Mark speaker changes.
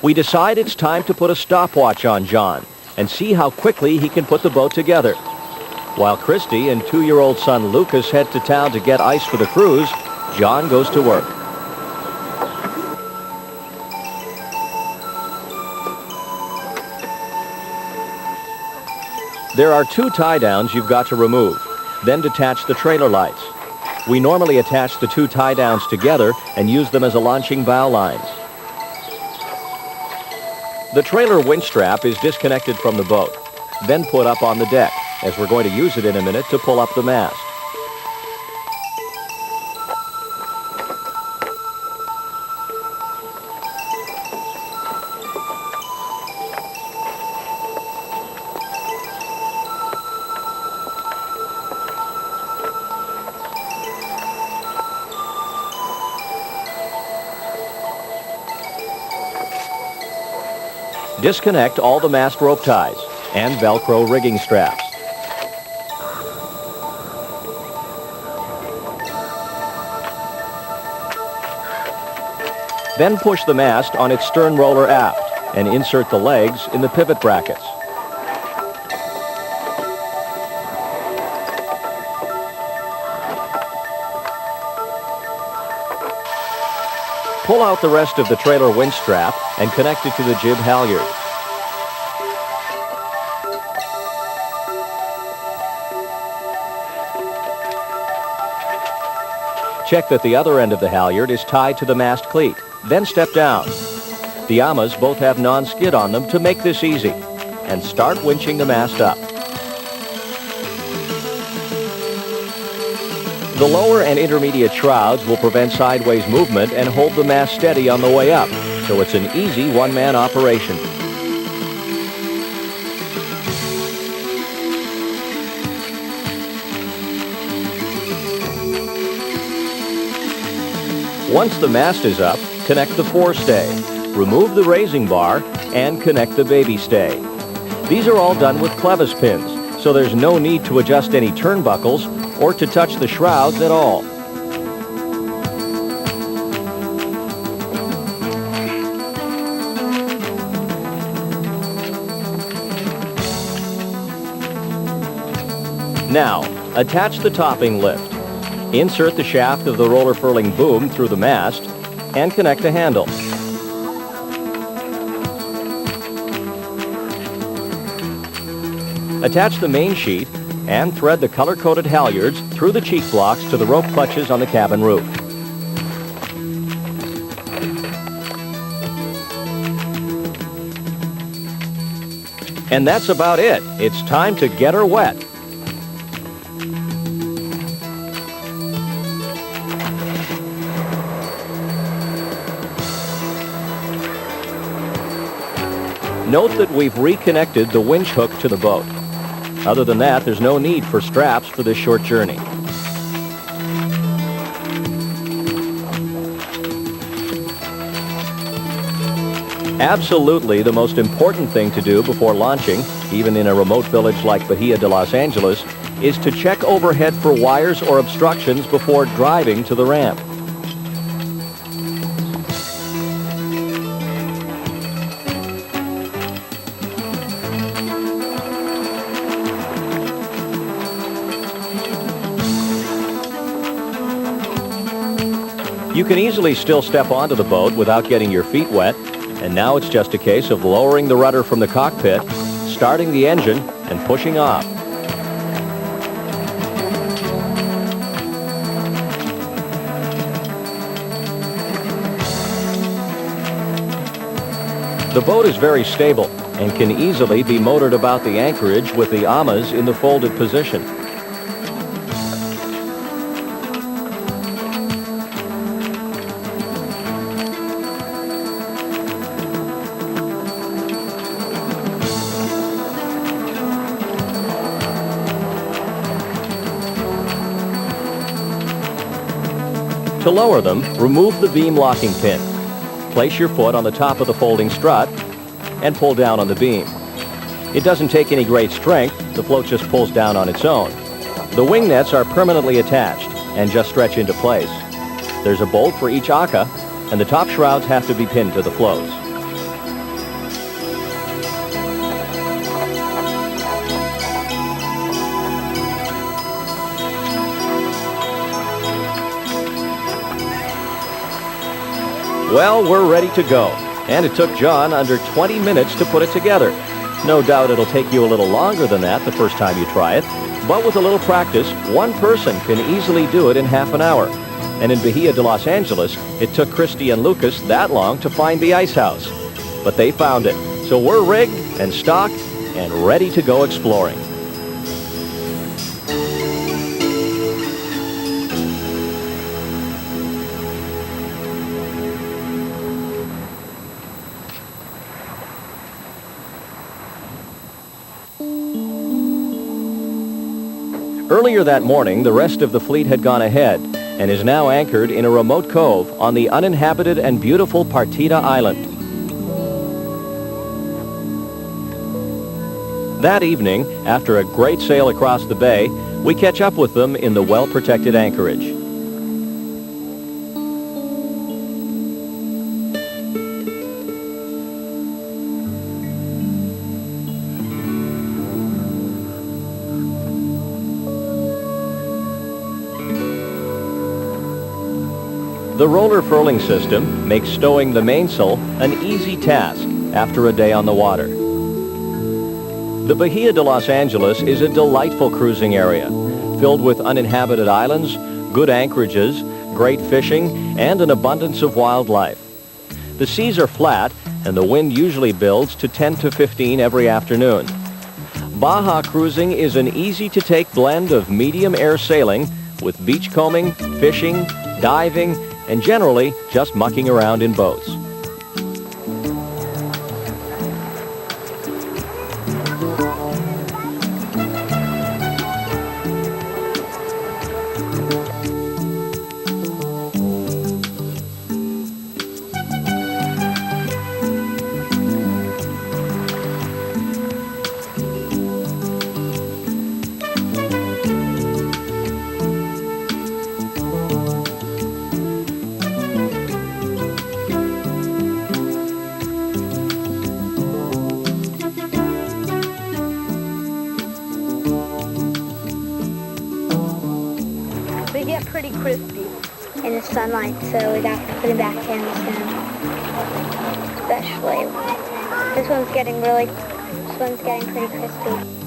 Speaker 1: we decide it's time to put a stopwatch on John and see how quickly he can put the boat together. While Christy and 2-year-old son Lucas head to town to get ice for the cruise, John goes to work. There are 2 tie-downs you've got to remove, then detach the trailer lights. We normally attach the 2 tie-downs together and use them as a launching bow lines. The trailer winch strap is disconnected from the boat, then put up on the deck, as we're going to use it in a minute to pull up the mast. Disconnect all the mast rope ties and velcro rigging straps. Then push the mast on its stern roller aft and insert the legs in the pivot brackets. Pull out the rest of the trailer winch strap and connect it to the jib halyard. Check that the other end of the halyard is tied to the mast cleat. Then step down. The amas both have non-skid on them to make this easy. And start winching the mast up. The lower and intermediate shrouds will prevent sideways movement and hold the mast steady on the way up, so it's an easy one-man operation. Once the mast is up, connect the forestay, remove the raising bar, and connect the baby stay. These are all done with clevis pins, so there's no need to adjust any turnbuckles or to touch the shrouds at all. Now, attach the topping lift. Insert the shaft of the roller furling boom through the mast and connect the handle. Attach the main sheet and thread the color-coded halyards through the cheek blocks to the rope clutches on the cabin roof. And that's about it. It's time to get her wet. Note that we've reconnected the winch hook to the boat. Other than that, there's no need for straps for this short journey. Absolutely the most important thing to do before launching, even in a remote village like Bahia de Los Angeles, is to check overhead for wires or obstructions before driving to the ramp. You can easily still step onto the boat without getting your feet wet, and now it's just a case of lowering the rudder from the cockpit, starting the engine, and pushing off. The boat is very stable and can easily be motored about the anchorage with the amas in the folded position. To lower them, remove the beam locking pin. Place your foot on the top of the folding strut and pull down on the beam. It doesn't take any great strength, the float just pulls down on its own. The wing nets are permanently attached and just stretch into place. There's a bolt for each aka, and the top shrouds have to be pinned to the floats. Well, we're ready to go. And it took John under 20 minutes to put it together. No doubt it'll take you a little longer than that the first time you try it. But with a little practice, one person can easily do it in half an hour. And in Bahia de Los Angeles, it took Christy and Lucas that long to find the ice house. But they found it. So we're rigged and stocked and ready to go exploring. Earlier that morning, the rest of the fleet had gone ahead and is now anchored in a remote cove on the uninhabited and beautiful Partida Island. That evening, after a great sail across the bay, we catch up with them in the well-protected anchorage. The roller furling system makes stowing the mainsail an easy task after a day on the water. The Bahia de Los Angeles is a delightful cruising area, filled with uninhabited islands, good anchorages, great fishing, and an abundance of wildlife. The seas are flat, and the wind usually builds to 10 to 15 every afternoon. Baja cruising is an easy-to-take blend of medium air sailing with beachcombing, fishing, diving, and generally just mucking around in boats.
Speaker 2: They get pretty crispy in the sunlight, so we got to put it back in soon. Especially this one's getting pretty crispy.